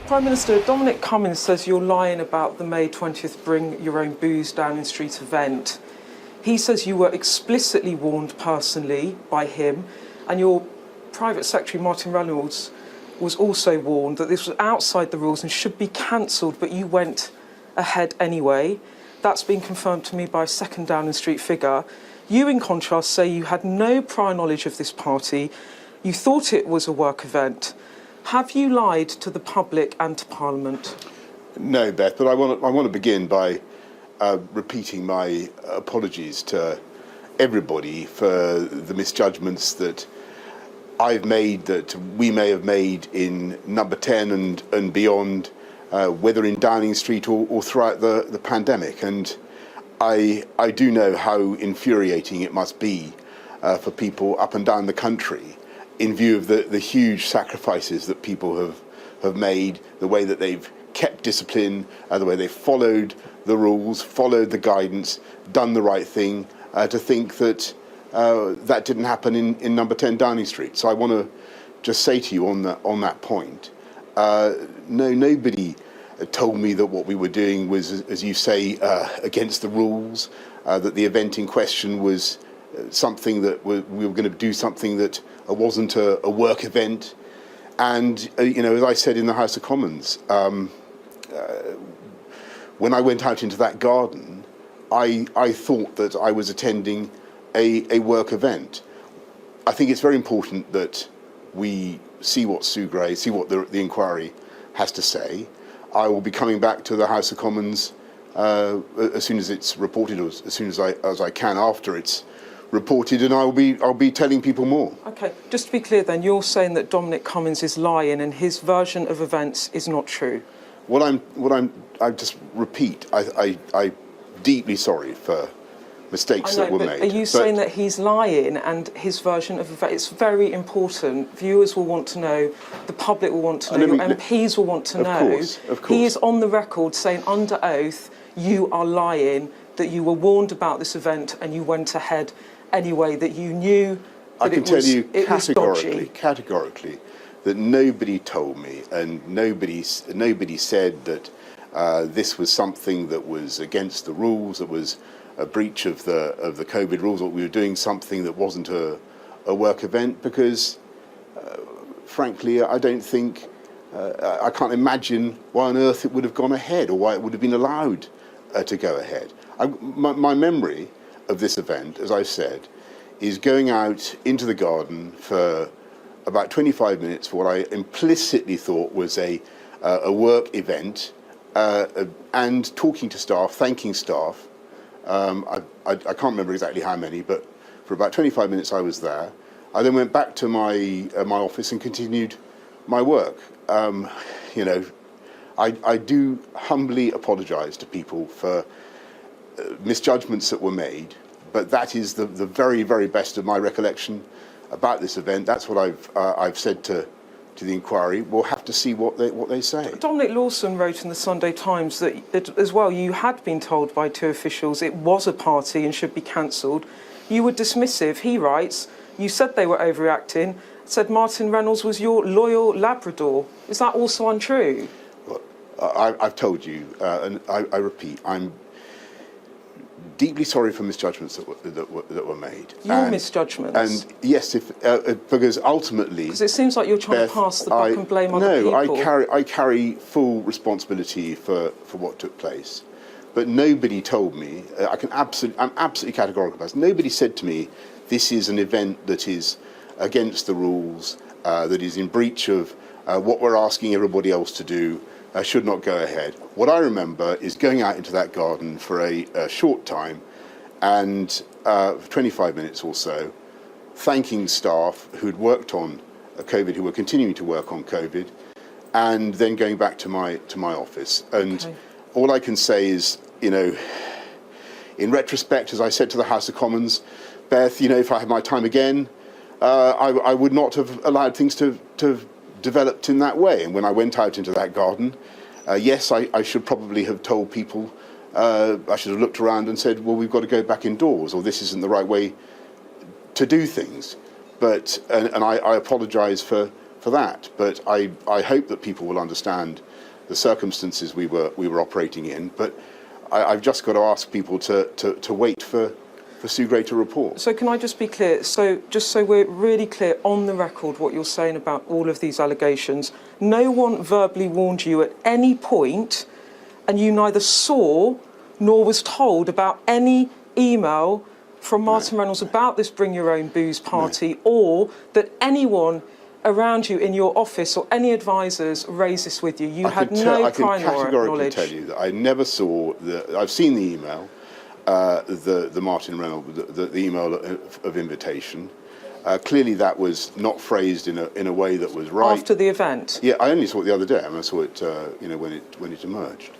Prime Minister, Dominic Cummings says you're lying about the May 20th Bring Your Own Booze Downing Street event. He says you were explicitly warned personally by him, and your private secretary, Martin Reynolds, was also warned that this was outside the rules and should be cancelled, but you went ahead anyway. That's been confirmed to me by a second Downing Street figure. You, in contrast, say you had no prior knowledge of this party. You thought it was a work event. Have you lied to the public and to Parliament? No, Beth, but I want to begin by repeating my apologies to everybody for the misjudgments that I've made, that we may have made in Number 10 and beyond, whether in Downing Street or throughout the pandemic. And I do know how infuriating it must be for people up and down the country, in view of the huge sacrifices that people have made, the way that they've kept discipline, the way they've followed the rules, followed the guidance, done the right thing, to think that that didn't happen in Number 10 Downing Street. So I want to just say to you on that point, no, nobody told me that what we were doing was, as you say, against the rules, that the event in question was something that we were going to do something that wasn't a work event. And, as I said in the House of Commons, when I went out into that garden, I thought that I was attending a work event. I think it's very important that we see what Sue Gray, see what the inquiry has to say. I will be coming back to the House of Commons as soon as it's reported, or as soon as I can after it's reported, and I'll be telling people more. Okay, just to be clear then, you're saying that Dominic Cummings is lying and his version of events is not true. I just repeat, I'm deeply sorry for mistakes that were made. Are you saying that he's lying and his version of events? It's very important. Viewers will want to know, the public will want to know, your MPs will want to know. Of course. He is on the record saying under oath, you are lying, that you were warned about this event and you went ahead anyway, that you knew that it was dodgy. I can tell you categorically that nobody told me, and nobody said that this was something that was against the rules, that was a breach of the COVID rules, or we were doing something that wasn't a work event, because frankly, I don't think, I can't imagine why on earth it would have gone ahead, or why it would have been allowed to go ahead. My memory of this event, as I've said, is going out into the garden for about 25 minutes for what I implicitly thought was a work event, and talking to staff, thanking staff. I can't remember exactly how many, but for about 25 minutes I was there. I then went back to my office and continued my work. I do humbly apologise to people for misjudgments that were made, but that is the very, very best of my recollection about this event. That's what I've said to the inquiry. We'll have to see what they say. Dominic Lawson wrote in the Sunday Times that as well, you had been told by two officials it was a party and should be cancelled. You were dismissive. He writes, you said they were overreacting, said Martin Reynolds was your loyal Labrador. Is that also untrue? Well, I've told you, and I repeat, I'm deeply sorry for misjudgments that were made. Your misjudgments? And yes, because ultimately... Because it seems like you're trying to pass the buck and blame other people. No, I carry full responsibility for what took place. But nobody told me, I'm absolutely categorical about this, nobody said to me, this is an event that is against the rules, that is in breach of what we're asking everybody else to do, should not go ahead. What I remember is going out into that garden for a short time, and for 25 minutes or so, thanking staff who'd worked on COVID, who were continuing to work on COVID, and then going back to my office. And all I can say is, in retrospect, as I said to the House of Commons, Beth, if I had my time again, I would not have allowed things to developed in that way. And when I went out into that garden, yes, I should probably have told people, I should have looked around and said, well, we've got to go back indoors, or this isn't the right way to do things. But, and I apologise for for that. But I hope that people will understand the circumstances we were operating in. But I've just got to ask people to wait for Sue Gray to report. So can I just be clear? So just so we're really clear on the record what you're saying about all of these allegations, no one verbally warned you at any point, and you neither saw nor was told about any email from Martin Reynolds about this Bring Your Own Booze party, or that anyone around you in your office or any advisors raised this with you. You had no prior knowledge. I can categorically tell you that I never saw I've seen the email, the Martin Reynolds, the email of invitation. Clearly, that was not phrased in a way that was right. After the event. Yeah, I only saw it the other day. I mean, I saw it, when it emerged.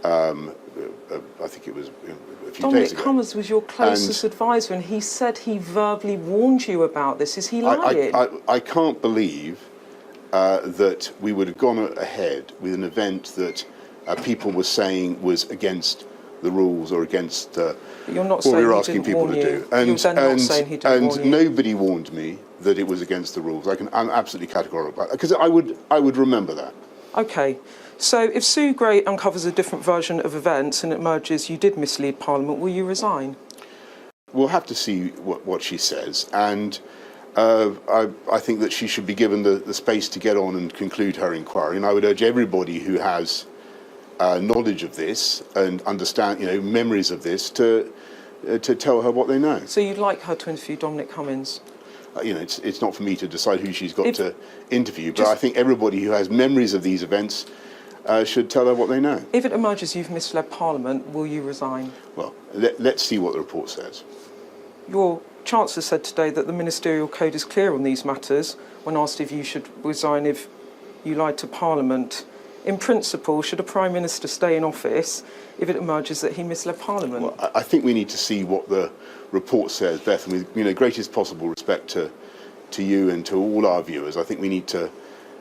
I think it was a few days ago. Dominic Cummins was your closest advisor, and he said he verbally warned you about this. Is he lying? I can't believe that we would have gone ahead with an event that people were saying was against the rules or against what we were asking people to do. And nobody warned me that it was against the rules. I'm absolutely categorical about that, because I would remember that. Okay. So if Sue Gray uncovers a different version of events and it emerges you did mislead Parliament, will you resign? We'll have to see what she says, and I think that she should be given the space to get on and conclude her inquiry. And I would urge everybody who has knowledge of this and understand, memories of this, to tell her what they know. So you'd like her to interview Dominic Cummins? It's not for me to decide who she's got to interview, but I think everybody who has memories of these events should tell her what they know. If it emerges you've misled Parliament, will you resign? Well, let's see what the report says. Your Chancellor said today that the Ministerial Code is clear on these matters when asked if you should resign if you lied to Parliament. In principle, should a Prime Minister stay in office if it emerges that he misled Parliament? Well, I think we need to see what the report says, Beth, and with greatest possible respect to you and to all our viewers. I think we need to.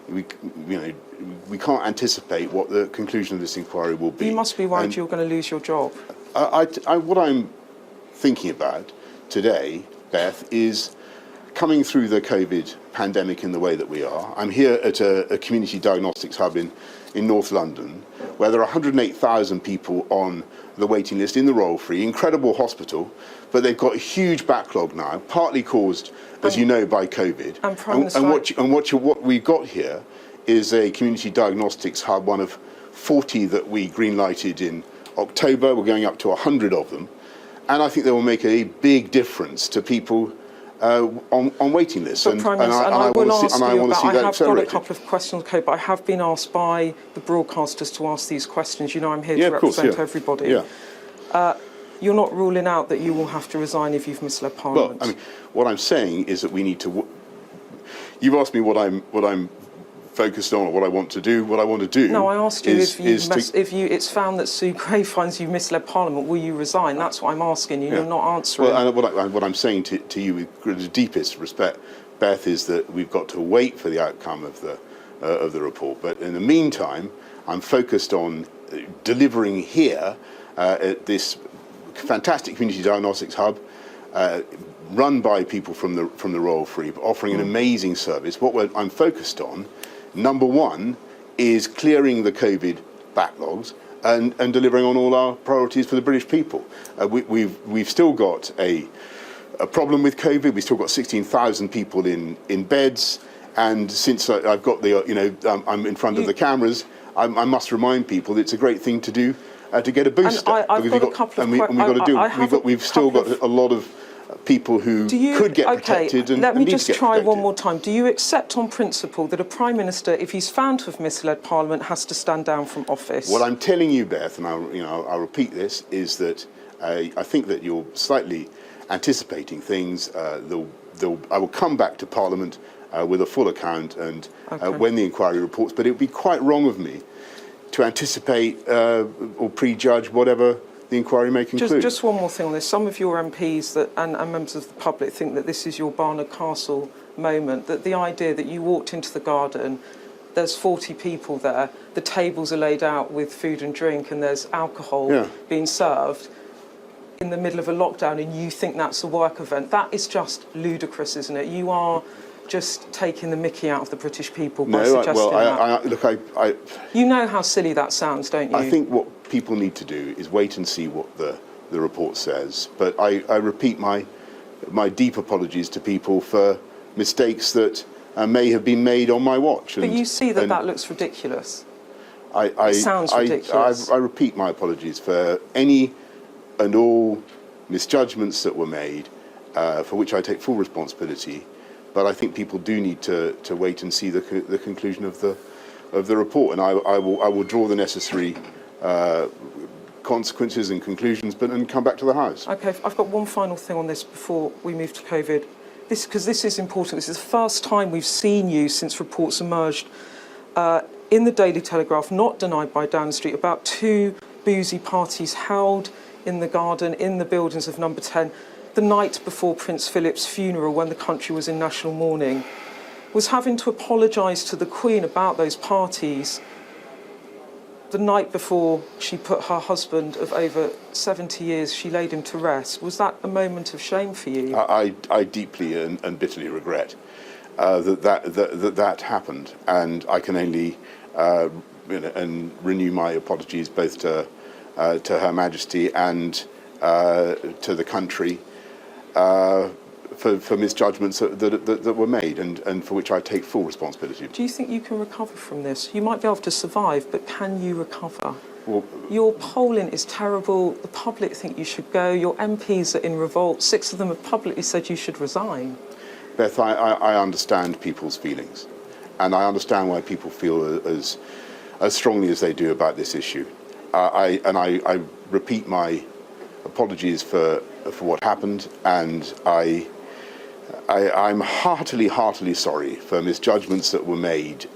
We can't anticipate what the conclusion of this inquiry will be. You must be worried you're going to lose your job. What I'm thinking about today, Beth, is coming through the COVID pandemic in the way that we are. I'm here at a community diagnostics hub in North London, where there are 108,000 people on the waiting list in the Royal Free, incredible hospital, but they've got a huge backlog now, partly caused, as you know, by COVID. What we've got here is a community diagnostics hub, one of 40 that we green-lighted in October. We're going up to 100 of them. And I think they will make a big difference to people on waiting lists. But Prime Minister, I will ask you about, I have got a couple of questions, okay, but I have been asked by the broadcasters to ask these questions. I'm here to represent everybody. Yeah. You're not ruling out that you will have to resign if you've misled Parliament? Well, what I'm saying is that we need to. You've asked me what I'm focused on or what I want to do. What I want to do. No, I asked you if it's found that Sue Gray finds you misled Parliament, will you resign? That's what I'm asking you. Yeah. You're not answering. Well, what I'm saying to you with the deepest respect, Beth, is that we've got to wait for the outcome of the report. But in the meantime, I'm focused on delivering here at this fantastic community diagnostics hub, run by people from the Royal Free, offering an amazing service. I'm focused on, number one, is clearing the COVID backlogs and delivering on all our priorities for the British people. We've still got a problem with COVID. We've still got 16,000 people in beds, and since I've got I'm in front of the cameras, I must remind people it's a great thing to do. To get a booster, we've still got a lot of people who could get protected. And let me just try protected. one more time. Do you accept on principle that a Prime Minister, if he's found to have misled Parliament, has to stand down from office? What I'm telling you, Beth, and I'll repeat this, is that I think that you're slightly anticipating things. I will come back to Parliament with a full account and when the inquiry reports, but it would be quite wrong of me to anticipate or prejudge whatever the inquiry may conclude. Just one more thing on this. Some of your MPs and members of the public think that this is your Barnard Castle moment, that the idea that you walked into the garden, there's 40 people there, the tables are laid out with food and drink and there's alcohol being served in the middle of a lockdown, and you think that's a work event. That is just ludicrous, isn't it? You are just taking the mickey out of the British people by No, suggesting that? look, You know how silly that sounds, don't you? I think what people need to do is wait and see what the report says. But I repeat my deep apologies to people for mistakes that may have been made on my watch. But you see that looks ridiculous. It sounds ridiculous. I repeat my apologies for any and all misjudgments that were made, for which I take full responsibility. But I think people do need to wait and see the conclusion of the report, and I will draw the necessary consequences and conclusions, and come back to the House. Okay, I've got one final thing on this before we move to COVID. Because this is important. This is the first time we've seen you since reports emerged in the Daily Telegraph, not denied by Downing Street, about 2 boozy parties held in the garden, in the buildings of Number 10, the night before Prince Philip's funeral, when the country was in national mourning. Was having to apologise to the Queen about those parties the night before she put her husband of over 70 years, she laid him to rest. Was that a moment of shame for you? I deeply and bitterly regret that happened, and I can only and renew my apologies both to Her Majesty and to the country for misjudgments that were made, and for which I take full responsibility. Do you think you can recover from this? You might be able to survive, but can you recover? Well, your polling is terrible. The public think you should go. Your MPs are in revolt. 6 of them have publicly said you should resign. Beth, I understand people's feelings, and I understand why people feel as strongly as they do about this issue. I repeat my apologies for what happened, and I'm heartily sorry for misjudgments that were made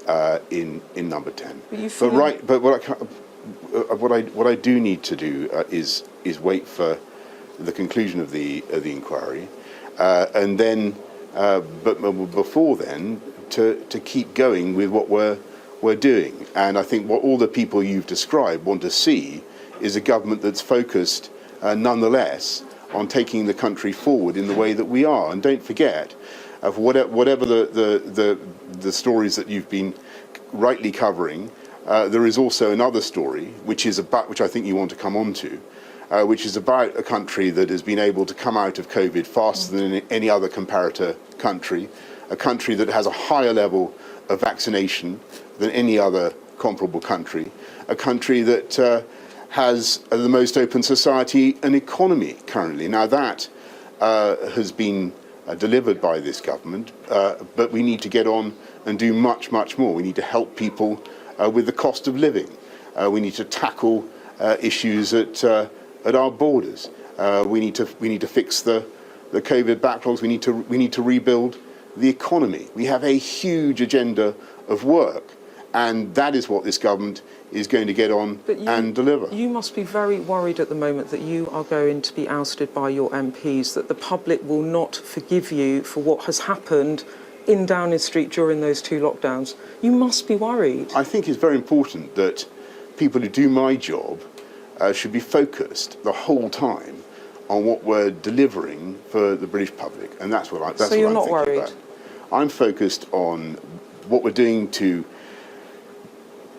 in Number 10. But what I do need to do is wait for the conclusion of the inquiry, and then, but before then, to keep going with what we're doing. And I think what all the people you've described want to see is a government that's focused, nonetheless, on taking the country forward in the way that we are. And don't forget, whatever the stories that you've been rightly covering, there is also another story which I think you want to come on to, which is about a country that has been able to come out of COVID faster than any other comparator country, a country that has a higher level of vaccination than any other comparable country, a country that has the most open society and economy currently. Now that has been delivered by this government, but we need to get on and do much more. We need to help people with the cost of living. We need to tackle issues at our borders. We need to fix the COVID backlogs. We need to rebuild the economy. We have a huge agenda of work, and that is what this government is going to get on and deliver. You must be very worried at the moment that you are going to be ousted by your MPs, that the public will not forgive you for what has happened in Downing Street during those 2 lockdowns. You must be worried. I think it's very important that people who do my job should be focused the whole time on what we're delivering for the British public, and that's what I'm So you're not worried? about. I'm focused on what we're doing to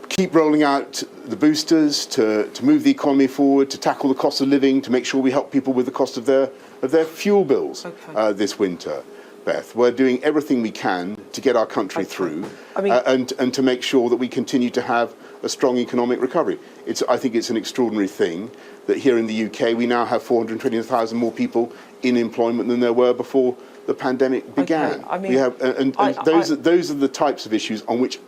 keep rolling out the boosters, to move the economy forward, to tackle the cost of living, to make sure we help people with the cost of their fuel bills this winter. Beth, we're doing everything we can to get our country through, and to make sure that we continue to have a strong economic recovery. I think it's an extraordinary thing that here in the UK we now have 420,000 more people in employment than there were before the pandemic began. We have, those are the types of issues on which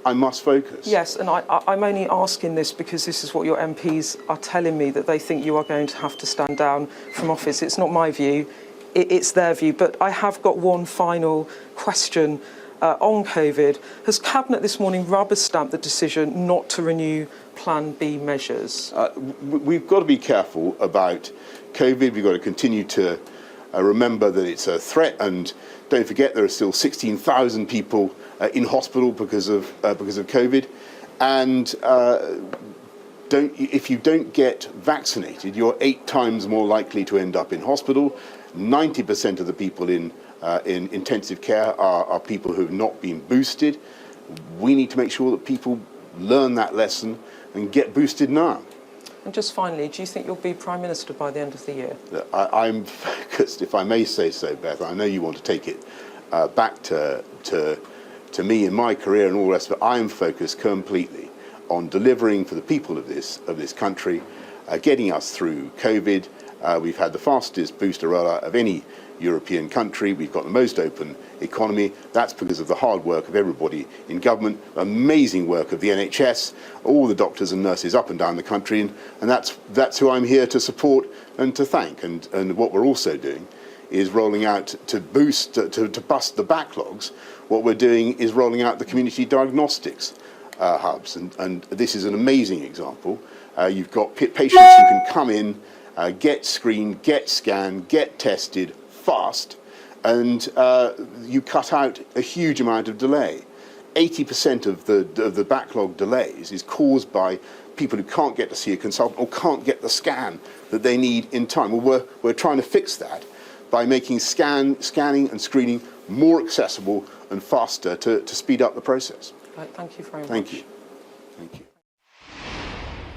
I must focus. Yes, and I'm only asking this because this is what your MPs are telling me, that they think you are going to have to stand down from office. It's not my view, it's their view. But I have got one final question on COVID. Has Cabinet this morning rubber-stamped the decision not to renew Plan B measures? We've got to be careful about COVID. We've got to continue to remember that it's a threat, and don't forget there are still 16,000 people in hospital because of COVID, and if you don't get vaccinated, you're 8 times more likely to end up in hospital. 90% of the people in in intensive care are people who have not been boosted. We need to make sure that people learn that lesson and get boosted now. And just finally, do you think you'll be Prime Minister by the end of the year? I'm focused, if I may say so, Beth. I know you want to take it back to me in my career and all the rest of it. I am focused completely on delivering for the people of this country, getting us through COVID. We've had the fastest booster rollout of any European country. We've got the most open economy. That's because of the hard work of everybody in government, amazing work of the NHS, all the doctors and nurses up and down the country, and that's who I'm here to support and to thank. And what we're also doing is rolling out to boost, to bust the backlogs. What we're doing is rolling out the community diagnostics hubs, and this is an amazing example. You've got patients who can come in, get screened, get scanned, get tested fast, and you cut out a huge amount of delay. 80% of the backlog delays is caused by people who can't get to see a consultant or can't get the scan that they need in time. Well, we're trying to fix that by making scanning and screening more accessible and faster to speed up the process. Right, thank you very much. Thank you. Thank you.